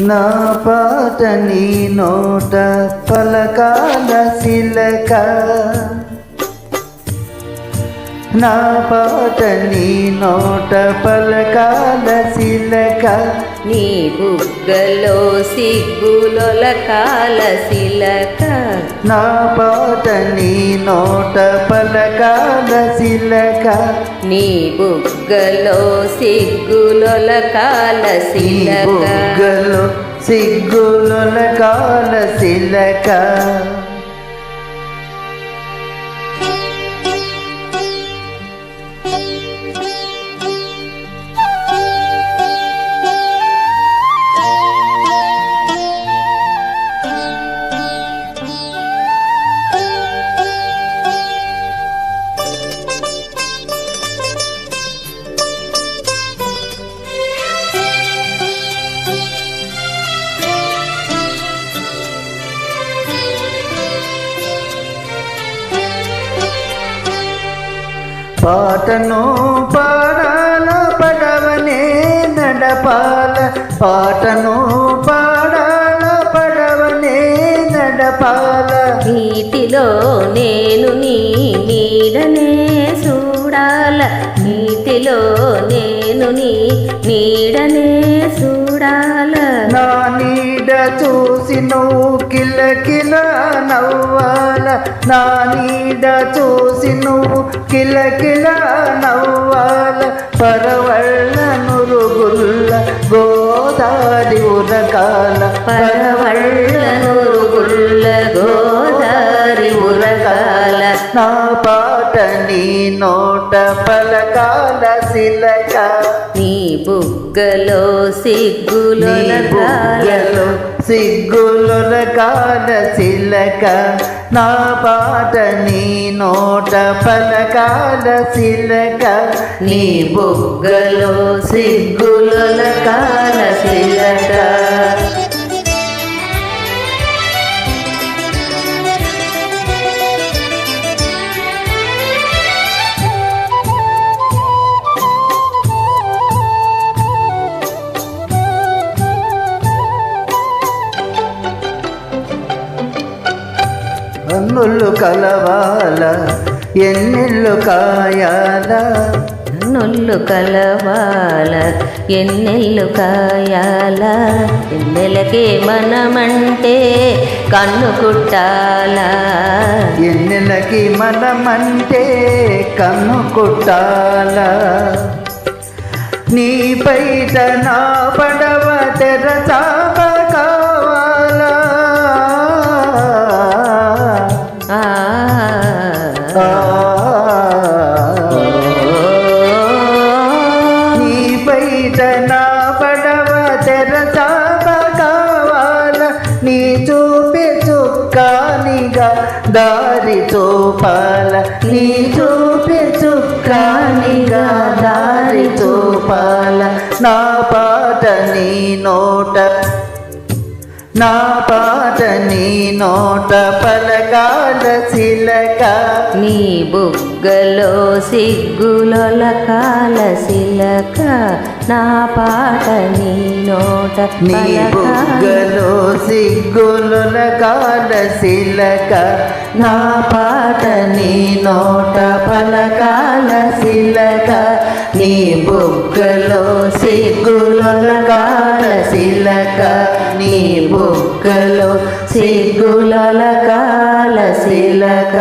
నా పాట నీ నోట పలకాల శిలక నా పాట నీ నోట పలకాల శిలక నీ బుగ్గలో సిగ్గులొలకాల శిలక నా పాట నీ నోట పలకాల శిలక నీ బుగ్గలో సిగ్గులొలకాల శిలక బుగ్గలో సిగ్గులొలకాల శిలక పాటను పాడాల పడవనే నడపాల పాటను పాడాల పడవనే నడపాల నీటిలో నేను నీ నీడనే చూడాల నీటిలో నేను నీ నీడనే చూడాల నా నీడ చూసి నువ్వు కిలకిల నవ్వాల నా నీడ చూసి నువ్వు కిలకిల నవ్వాల పరవళ్ళ నురుగుల్ల గోదారి ఉరకాల పరవళ్ళ నురుగుల్ల గోదారి ఉరకాల నా పాట నీ నోట పలకాల శిలక నీ బుగ్గలో సిగ్గులొలకాల సిగ్గులొలకాల శిలక నా పాట నీ నోట పలకాల శిలక నీ బుగ్గలో సిగ్గులొలకాల శిలక కన్నులు కలవాల ఎన్నెళ్ళు కాయాల కన్నులు కలవాల ఎన్నెళ్ళు కాయాల ఎన్నెలకే మనమంటే కన్ను కుట్టాల ఎన్నెలకి మనమంటే కన్ను కుట్టాల నీ పైట నా పడవ తెరచాప కావాలా నీ పైట నా పడవ తెరచాప కావాల నీ చూపే చుక్కానిగా దారి చూపాల నీ చూపే చుక్కానిగా దారి చూపాల నా పాట నీ నోట నా పాట నీ నోట పలకాల శిలక నీ బుగ్గలో సిగ్గులొలకాల శిలక నా పాట నీ నోట నీ బుగ్గలో సిగ్గులొలకాల శిలక నా పాట నీ నోట పలకాల శిలక నీ బుగ్గలో సిగ్గులొలకాల శిలక నీ బుగ్గలో సిగ్గులొలకాల శిలక